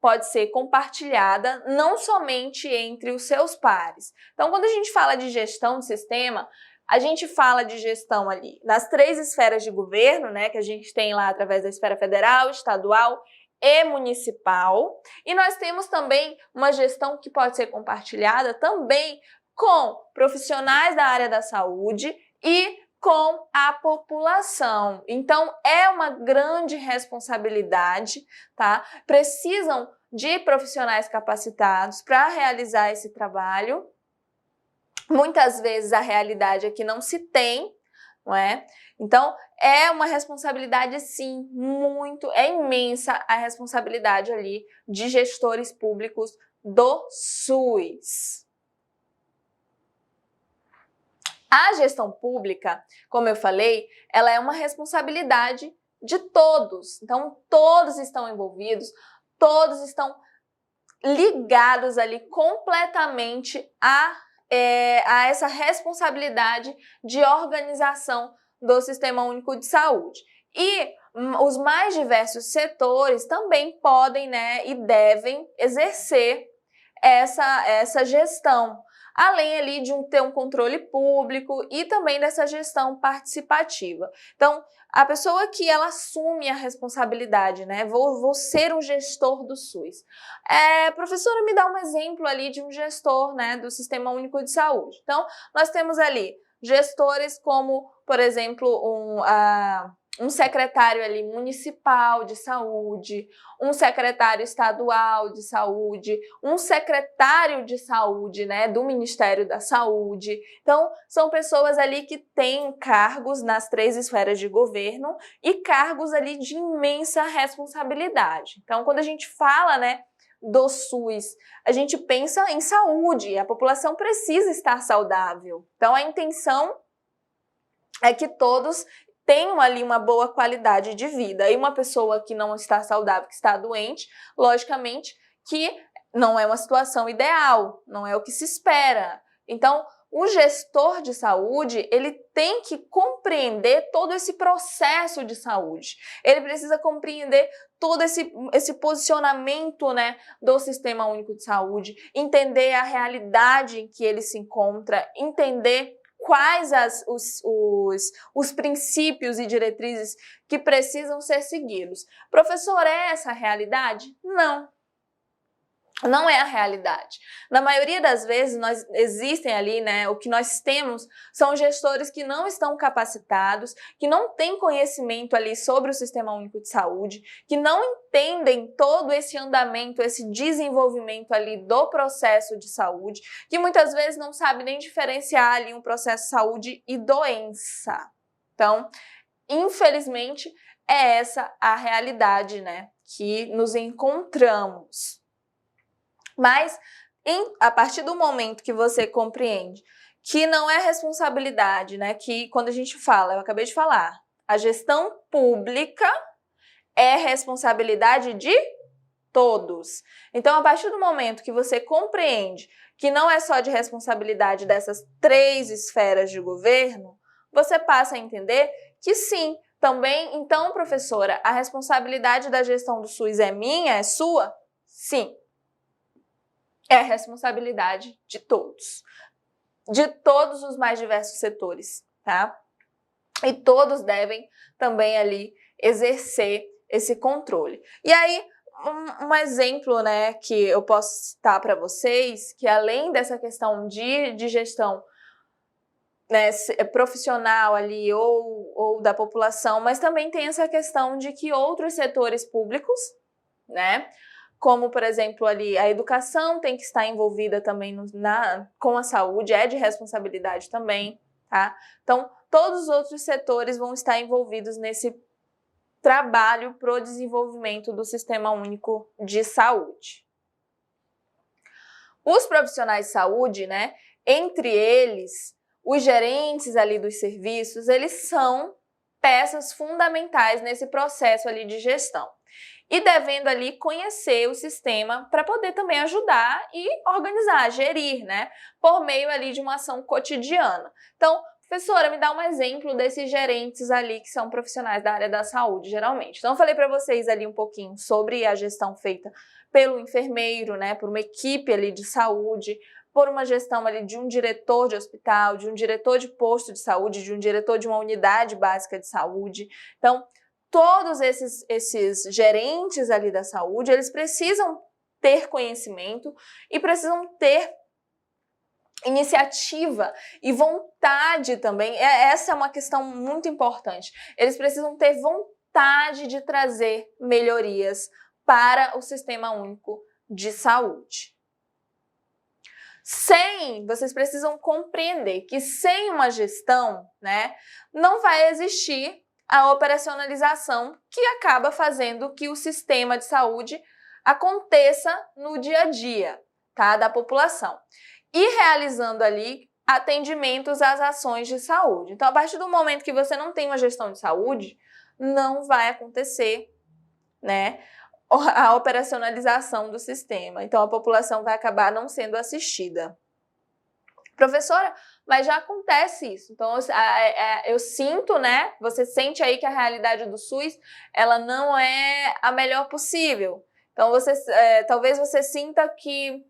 S1: pode ser compartilhada não somente entre os seus pares. Então, quando a gente fala de gestão de sistema, a gente fala de gestão ali nas 3 esferas de governo, né, que a gente tem lá através da esfera federal, estadual e municipal. E nós temos também uma gestão que pode ser compartilhada também com profissionais da área da saúde e com a população. Então, é uma grande responsabilidade, tá? Precisam de profissionais capacitados para realizar esse trabalho. Muitas vezes a realidade é que não se tem, não é? Então, é uma responsabilidade, sim, é imensa a responsabilidade ali de gestores públicos do SUS. A gestão pública, como eu falei, ela é uma responsabilidade de todos. Então, todos estão envolvidos, todos estão ligados ali completamente a essa responsabilidade de organização do Sistema Único de Saúde. E os mais diversos setores também podem, né, e devem exercer essa gestão, além ali de ter um controle público e também dessa gestão participativa. Então, a pessoa que ela assume a responsabilidade, né? Vou ser um gestor do SUS. Professora, me dá um exemplo ali de um gestor, né, do Sistema Único de Saúde. Então, nós temos ali gestores como, por exemplo, um secretário ali municipal de saúde, um secretário estadual de saúde, um secretário de saúde, né, do Ministério da Saúde. Então, são pessoas ali que têm cargos nas 3 esferas de governo e cargos ali de imensa responsabilidade. Então, quando a gente fala, né, do SUS, a gente pensa em saúde, a população precisa estar saudável. Então, a intenção é que todos tenham ali uma boa qualidade de vida. E uma pessoa que não está saudável, que está doente, logicamente que não é uma situação ideal, não é o que se espera. Então, o gestor de saúde, ele tem que compreender todo esse processo de saúde. Ele precisa compreender todo esse posicionamento, né, do Sistema Único de Saúde, entender a realidade em que ele se encontra, entender quais os princípios e diretrizes que precisam ser seguidos. Professor, é essa a realidade? Não. Não é a realidade. Na maioria das vezes, existem ali, né, o que nós temos são gestores que não estão capacitados, que não têm conhecimento ali sobre o Sistema Único de Saúde, que não entendem todo esse andamento, esse desenvolvimento ali do processo de saúde, que muitas vezes não sabem nem diferenciar ali um processo de saúde e doença. Então, infelizmente, é essa a realidade, né, que nos encontramos. Mas, a partir do momento que você compreende que não é responsabilidade, né? Que quando a gente fala, eu acabei de falar, a gestão pública é responsabilidade de todos. Então, a partir do momento que você compreende que não é só de responsabilidade dessas 3 esferas de governo, você passa a entender que sim, também, então, professora, a responsabilidade da gestão do SUS é minha, é sua? Sim. É responsabilidade de todos os mais diversos setores, tá? E todos devem também ali exercer esse controle. E aí, um exemplo, né, que eu posso citar para vocês, que além dessa questão de gestão, né, profissional ali ou da população, mas também tem essa questão de que outros setores públicos, né, como, por exemplo, ali a educação tem que estar envolvida também com a saúde, é de responsabilidade também, tá? Então, todos os outros setores vão estar envolvidos nesse trabalho para o desenvolvimento do Sistema Único de Saúde. Os profissionais de saúde, né, entre eles, os gerentes ali dos serviços, eles são peças fundamentais nesse processo ali de gestão. E devendo ali conhecer o sistema para poder também ajudar e organizar, gerir, né? Por meio ali de uma ação cotidiana. Então, professora, me dá um exemplo desses gerentes ali que são profissionais da área da saúde, geralmente. Então, eu falei para vocês ali um pouquinho sobre a gestão feita pelo enfermeiro, né? Por uma equipe ali de saúde, por uma gestão ali de um diretor de hospital, de um diretor de posto de saúde, de um diretor de uma unidade básica de saúde. Então, todos esses gerentes ali da saúde, eles precisam ter conhecimento e precisam ter iniciativa e vontade também. Essa é uma questão muito importante. Eles precisam ter vontade de trazer melhorias para o Sistema Único de Saúde. Vocês precisam compreender que sem uma gestão, né, não vai existir a operacionalização que acaba fazendo que o sistema de saúde aconteça no dia a dia, tá, da população. E realizando ali atendimentos às ações de saúde. Então, a partir do momento que você não tem uma gestão de saúde, não vai acontecer, né, a operacionalização do sistema. Então, a população vai acabar não sendo assistida. Professora, mas já acontece isso. Então, eu sinto, né, você sente aí que a realidade do SUS, ela não é a melhor possível. Então, talvez você sinta que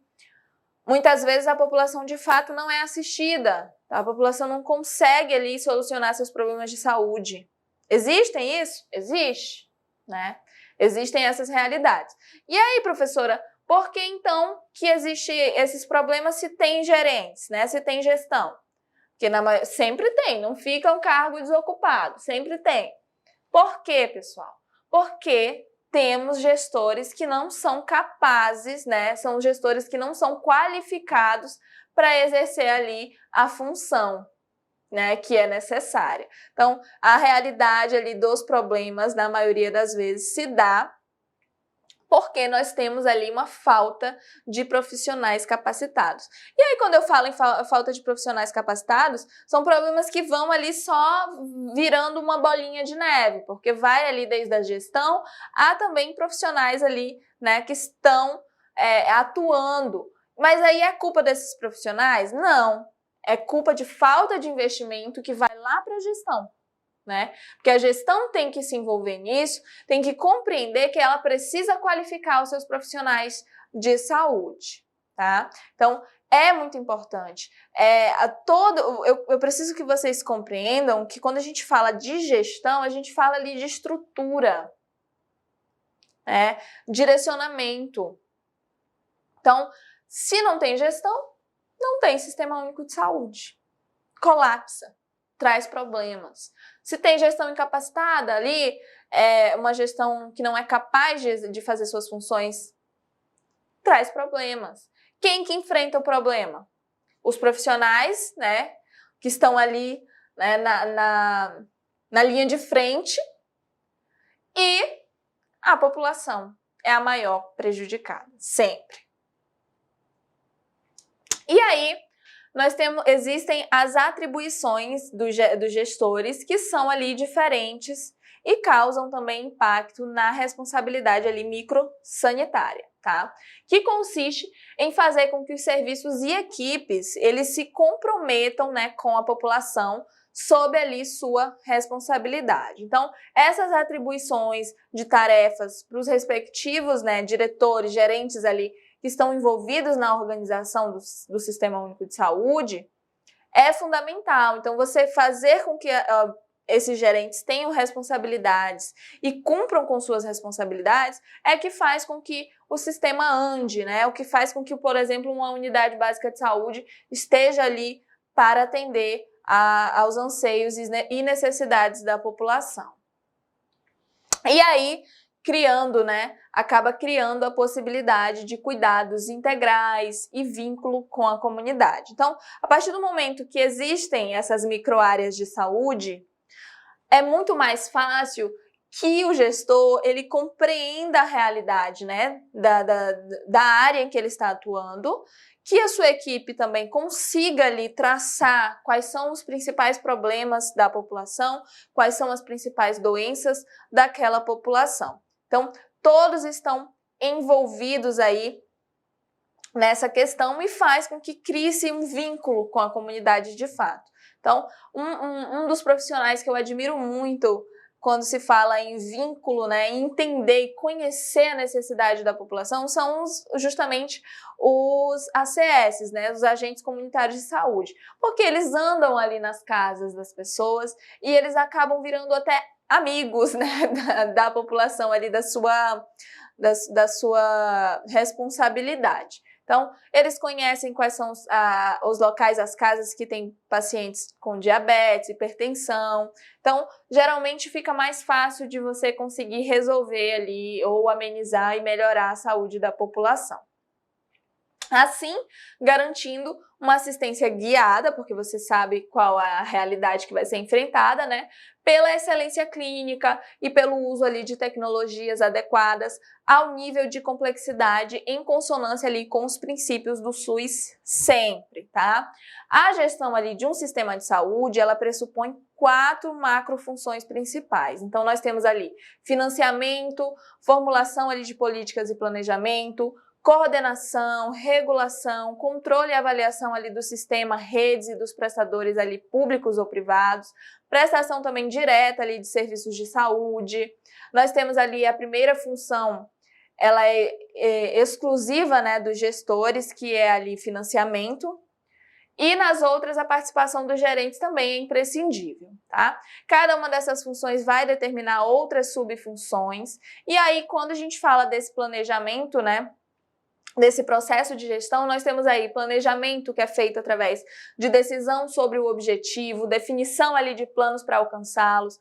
S1: muitas vezes a população de fato não é assistida, tá? A população não consegue ali solucionar seus problemas de saúde. Existem isso? Existe, né? Existem essas realidades. E aí, professora, por que então que existem esses problemas se tem gerentes, né? Se tem gestão? Porque sempre tem, não fica um cargo desocupado, sempre tem. Por quê, pessoal? Porque temos gestores que não são capazes, né? São gestores que não são qualificados para exercer ali a função, né, que é necessária. Então, a realidade ali dos problemas, na maioria das vezes, se dá porque nós temos ali uma falta de profissionais capacitados. E aí, quando eu falo em falta de profissionais capacitados, são problemas que vão ali só virando uma bolinha de neve, porque vai ali desde a gestão a também profissionais ali, né, que estão atuando. Mas aí é culpa desses profissionais? Não. É culpa de falta de investimento que vai lá para a gestão, né? Porque a gestão tem que se envolver nisso, tem que compreender que ela precisa qualificar os seus profissionais de saúde, tá? Então, é muito importante. Eu preciso que vocês compreendam que quando a gente fala de gestão, a gente fala ali de estrutura, né? Direcionamento. Então, se não tem gestão, não tem sistema único de saúde. Colapsa, traz problemas. Se tem gestão incapacitada ali, uma gestão que não é capaz de fazer suas funções, traz problemas. Quem que enfrenta o problema? Os profissionais, né, que estão ali, né, na linha de frente, e a população é a maior prejudicada, sempre. E aí, existem as atribuições dos gestores que são ali diferentes e causam também impacto na responsabilidade ali microsanitária, tá? Que consiste em fazer com que os serviços e equipes, eles se comprometam, né, com a população sob ali sua responsabilidade. Então, essas atribuições de tarefas para os respectivos, né, diretores, gerentes ali que estão envolvidos na organização do Sistema Único de Saúde, é fundamental. Então, você fazer com que esses gerentes tenham responsabilidades e cumpram com suas responsabilidades é que faz com que o sistema ande, né? O que faz com que, por exemplo, uma unidade básica de saúde esteja ali para atender aos anseios e necessidades da população. E aí, acaba criando a possibilidade de cuidados integrais e vínculo com a comunidade. Então, a partir do momento que existem essas microáreas de saúde, é muito mais fácil que o gestor ele compreenda a realidade, né, da área em que ele está atuando, que a sua equipe também consiga ali traçar quais são os principais problemas da população, quais são as principais doenças daquela população. Então, todos estão envolvidos aí nessa questão e faz com que crie-se um vínculo com a comunidade de fato. Então, um dos profissionais que eu admiro muito quando se fala em vínculo, né, entender e conhecer a necessidade da população, são justamente os ACS, né, os agentes comunitários de saúde, porque eles andam ali nas casas das pessoas e eles acabam virando até amigos, né, da população ali, da sua responsabilidade. Então, eles conhecem quais são os locais, as casas que têm pacientes com diabetes, hipertensão. Então, geralmente fica mais fácil de você conseguir resolver ali ou amenizar e melhorar a saúde da população. Assim, garantindo uma assistência guiada, porque você sabe qual é a realidade que vai ser enfrentada, né? Pela excelência clínica e pelo uso ali de tecnologias adequadas ao nível de complexidade em consonância ali com os princípios do SUS sempre, tá? A gestão ali de um sistema de saúde, ela pressupõe 4 macrofunções principais. Então, nós temos ali financiamento, formulação ali de políticas e planejamento, coordenação, regulação, controle e avaliação ali do sistema, redes e dos prestadores ali públicos ou privados, prestação também direta ali de serviços de saúde. Nós temos ali a primeira função, ela é exclusiva, né, dos gestores, que é ali financiamento. E nas outras, a participação dos gerentes também é imprescindível, tá? Cada uma dessas funções vai determinar outras subfunções. E aí, quando a gente fala desse planejamento, né, desse processo de gestão, nós temos aí planejamento, que é feito através de decisão sobre o objetivo, definição ali de planos para alcançá-los.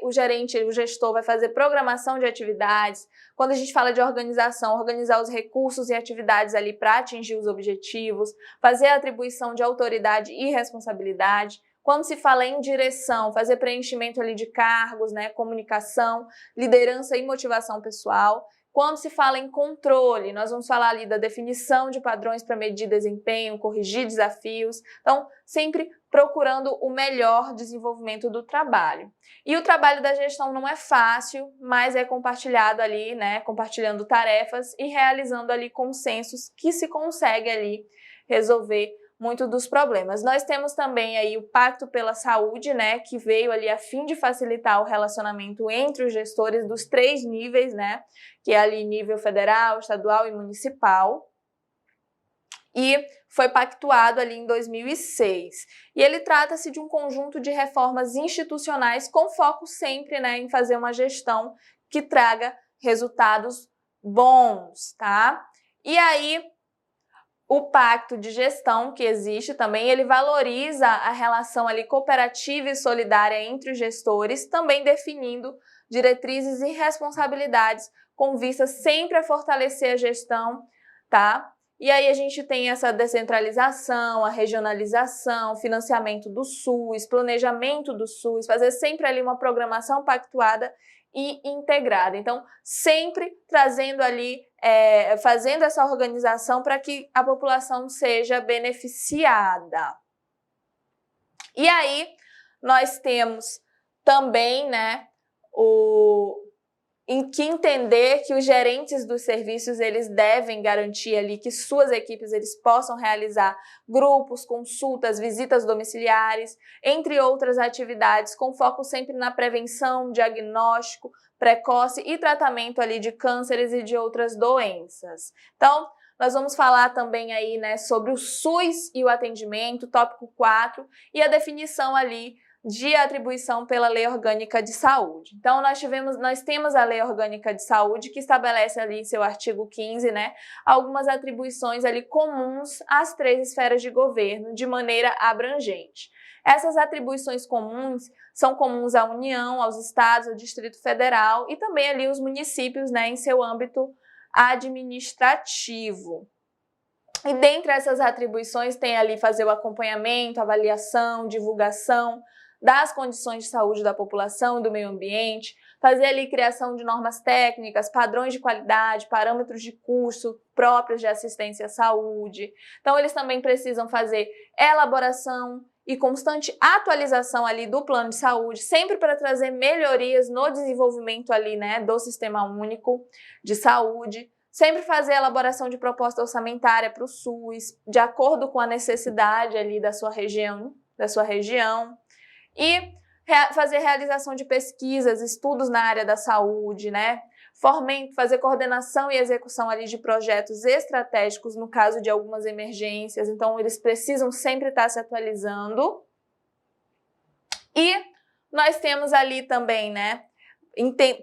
S1: O gerente, o gestor vai fazer programação de atividades. Quando a gente fala de organização, organizar os recursos e atividades ali para atingir os objetivos, fazer a atribuição de autoridade e responsabilidade. Quando se fala em direção, fazer preenchimento ali de cargos, né, comunicação, liderança e motivação pessoal. Quando se fala em controle, nós vamos falar ali da definição de padrões para medir desempenho, corrigir desafios. Então, sempre procurando o melhor desenvolvimento do trabalho. E o trabalho da gestão não é fácil, mas é compartilhado ali, né, compartilhando tarefas e realizando ali consensos que se consegue ali resolver muito dos problemas. Nós temos também aí o Pacto pela Saúde, né, que veio ali a fim de facilitar o relacionamento entre os gestores dos 3 níveis, né, que é ali nível federal, estadual e municipal. E foi pactuado ali em 2006. E ele trata-se de um conjunto de reformas institucionais com foco sempre, né, em fazer uma gestão que traga resultados bons, tá? E aí, o pacto de gestão que existe também, ele valoriza a relação ali cooperativa e solidária entre os gestores, também definindo diretrizes e responsabilidades com vista sempre a fortalecer a gestão, tá? E aí a gente tem essa descentralização, a regionalização, financiamento do SUS, planejamento do SUS, fazer sempre ali uma programação pactuada e integrada. Então, sempre trazendo ali, fazendo essa organização para que a população seja beneficiada. E aí, nós temos também, né, em que entender que os gerentes dos serviços, eles devem garantir ali que suas equipes eles possam realizar grupos, consultas, visitas domiciliares, entre outras atividades, com foco sempre na prevenção, diagnóstico precoce e tratamento ali de cânceres e de outras doenças. Então, nós vamos falar também aí, né, sobre o SUS e o atendimento, tópico 4, e a definição ali de atribuição pela Lei Orgânica de Saúde. Então, nós temos a Lei Orgânica de Saúde, que estabelece ali em seu artigo 15, né, algumas atribuições ali comuns às 3 esferas de governo, de maneira abrangente. Essas atribuições comuns são comuns à União, aos estados, ao Distrito Federal e também ali os municípios, né, em seu âmbito administrativo. E dentre essas atribuições tem ali fazer o acompanhamento, avaliação, divulgação das condições de saúde da população e do meio ambiente, fazer ali criação de normas técnicas, padrões de qualidade, parâmetros de custo próprios de assistência à saúde. Então, eles também precisam fazer elaboração e constante atualização ali do plano de saúde, sempre para trazer melhorias no desenvolvimento ali, né, do Sistema Único de Saúde, sempre fazer a elaboração de proposta orçamentária para o SUS, de acordo com a necessidade ali da sua região, e fazer realização de pesquisas, estudos na área da saúde, né? Fazer coordenação e execução ali de projetos estratégicos no caso de algumas emergências, então eles precisam sempre estar se atualizando. E nós temos ali também, né,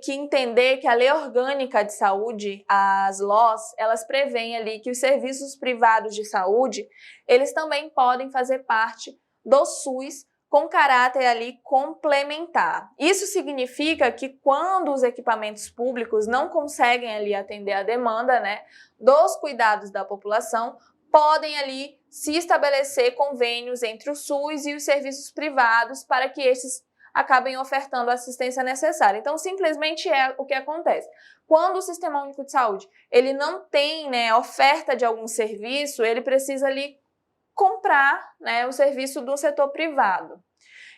S1: que entender que a Lei Orgânica de Saúde, as LOS, elas prevêem ali que os serviços privados de saúde, eles também podem fazer parte do SUS, com caráter ali complementar. Isso significa que quando os equipamentos públicos não conseguem ali atender a demanda, né, dos cuidados da população, podem ali se estabelecer convênios entre o SUS e os serviços privados para que esses acabem ofertando a assistência necessária. Então, simplesmente é o que acontece. Quando o Sistema Único de Saúde ele não tem, né, oferta de algum serviço, ele precisa ali comprar, né, o serviço do setor privado.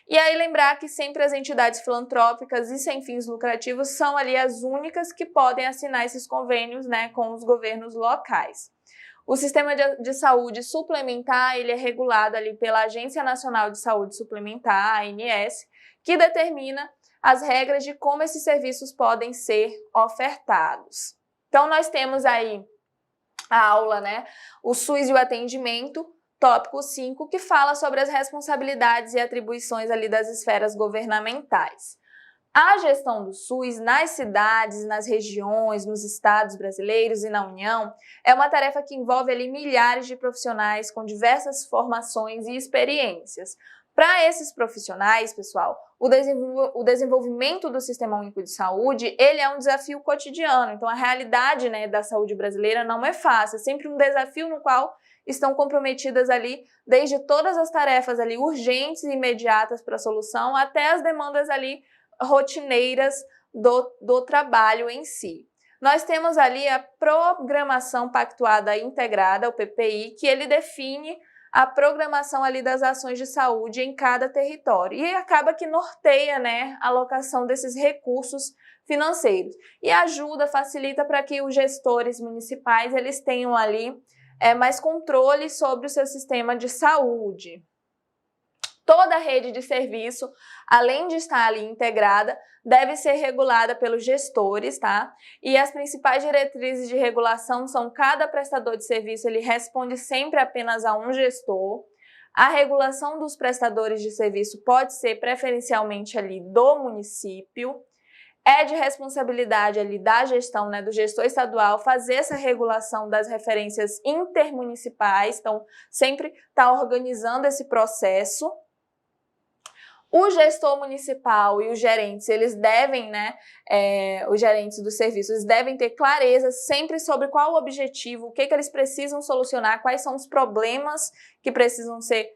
S1: E aí lembrar que sempre as entidades filantrópicas e sem fins lucrativos são ali as únicas que podem assinar esses convênios, né, com os governos locais. O sistema de saúde suplementar ele é regulado ali pela Agência Nacional de Saúde Suplementar, ANS, que determina as regras de como esses serviços podem ser ofertados. Então, nós temos aí a aula, né, o SUS e o atendimento, tópico 5, que fala sobre as responsabilidades e atribuições ali das esferas governamentais. A gestão do SUS nas cidades, nas regiões, nos estados brasileiros e na União é uma tarefa que envolve ali milhares de profissionais com diversas formações e experiências. Para esses profissionais, pessoal, o desenvolvimento do Sistema Único de Saúde, ele é um desafio cotidiano. Então, a realidade, né, da saúde brasileira não é fácil, é sempre um desafio no qual estão comprometidas ali desde todas as tarefas ali urgentes e imediatas para a solução até as demandas ali rotineiras do trabalho em si. Nós temos ali a Programação Pactuada Integrada, o PPI, que ele define a programação ali das ações de saúde em cada território e acaba que norteia, né, a alocação desses recursos financeiros e ajuda, facilita para que os gestores municipais eles tenham ali mais controle sobre o seu sistema de saúde. Toda a rede de serviço, além de estar ali integrada, deve ser regulada pelos gestores, tá? E as principais diretrizes de regulação são cada prestador de serviço, ele responde sempre apenas a um gestor. A regulação dos prestadores de serviço pode ser preferencialmente ali do município. É de responsabilidade ali da gestão, né, do gestor estadual, fazer essa regulação das referências intermunicipais, então sempre está organizando esse processo. O gestor municipal e os gerentes, eles devem, né, os gerentes dos serviços devem ter clareza sempre sobre qual o objetivo, o que eles precisam solucionar, quais são os problemas que precisam ser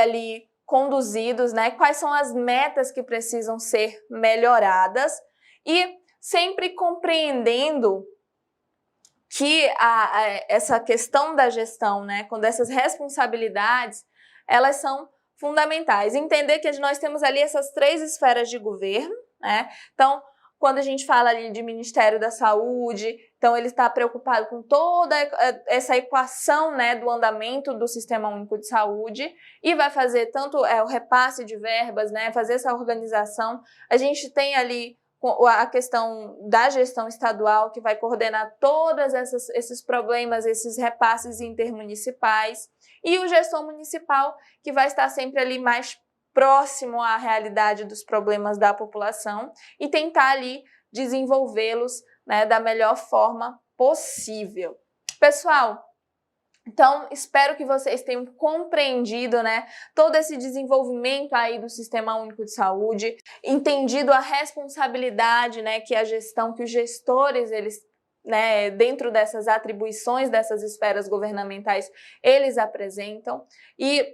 S1: ali conduzidos, né, quais são as metas que precisam ser melhoradas e sempre compreendendo que essa questão da gestão, né, quando essas responsabilidades, elas são fundamentais. Entender que nós temos ali essas 3 esferas de governo, né? Então, quando a gente fala ali de Ministério da Saúde, então ele está preocupado com toda essa equação, né, do andamento do Sistema Único de Saúde e vai fazer tanto o repasse de verbas, né, fazer essa organização. A gente tem ali a questão da gestão estadual, que vai coordenar todos esses problemas, esses repasses intermunicipais, e o gestor municipal, que vai estar sempre ali mais próximo à realidade dos problemas da população e tentar ali desenvolvê-los, né, da melhor forma possível. Pessoal, então, espero que vocês tenham compreendido, né, todo esse desenvolvimento aí do Sistema Único de Saúde, entendido a responsabilidade, né, que a gestão, que os gestores, eles, né, dentro dessas atribuições dessas esferas governamentais, eles apresentam e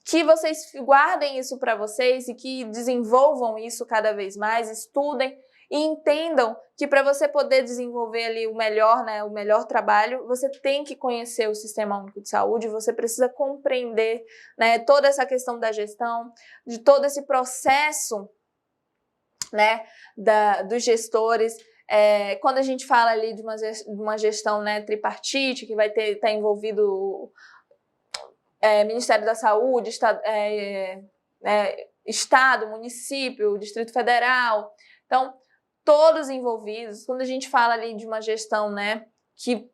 S1: que vocês guardem isso para vocês e que desenvolvam isso cada vez mais, estudem e entendam que para você poder desenvolver ali o melhor, né, o melhor trabalho, você tem que conhecer o Sistema Único de Saúde, você precisa compreender, né, toda essa questão da gestão, de todo esse processo, né, dos gestores. Quando a gente fala ali de uma gestão, né, tripartite, que vai estar envolvido Ministério da Saúde, Estado, município, Distrito Federal, então todos envolvidos. Quando a gente fala ali de uma gestão, né, que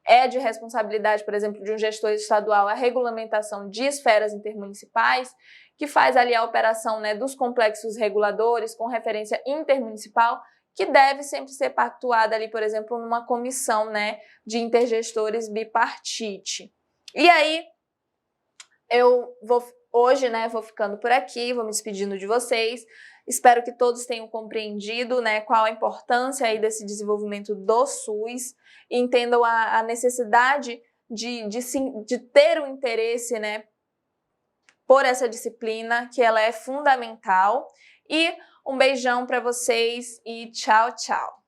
S1: é de responsabilidade, por exemplo, de um gestor estadual, a regulamentação de esferas intermunicipais, que faz ali a operação, né, dos complexos reguladores com referência intermunicipal, que deve sempre ser pactuada ali, por exemplo, numa comissão, né, de intergestores bipartite. E aí eu vou Hoje, né, vou ficando por aqui, vou me despedindo de vocês. Espero que todos tenham compreendido, né, qual a importância aí desse desenvolvimento do SUS e entendam a necessidade de ter o interesse, né, por essa disciplina, que ela é fundamental. E um beijão para vocês e tchau, tchau!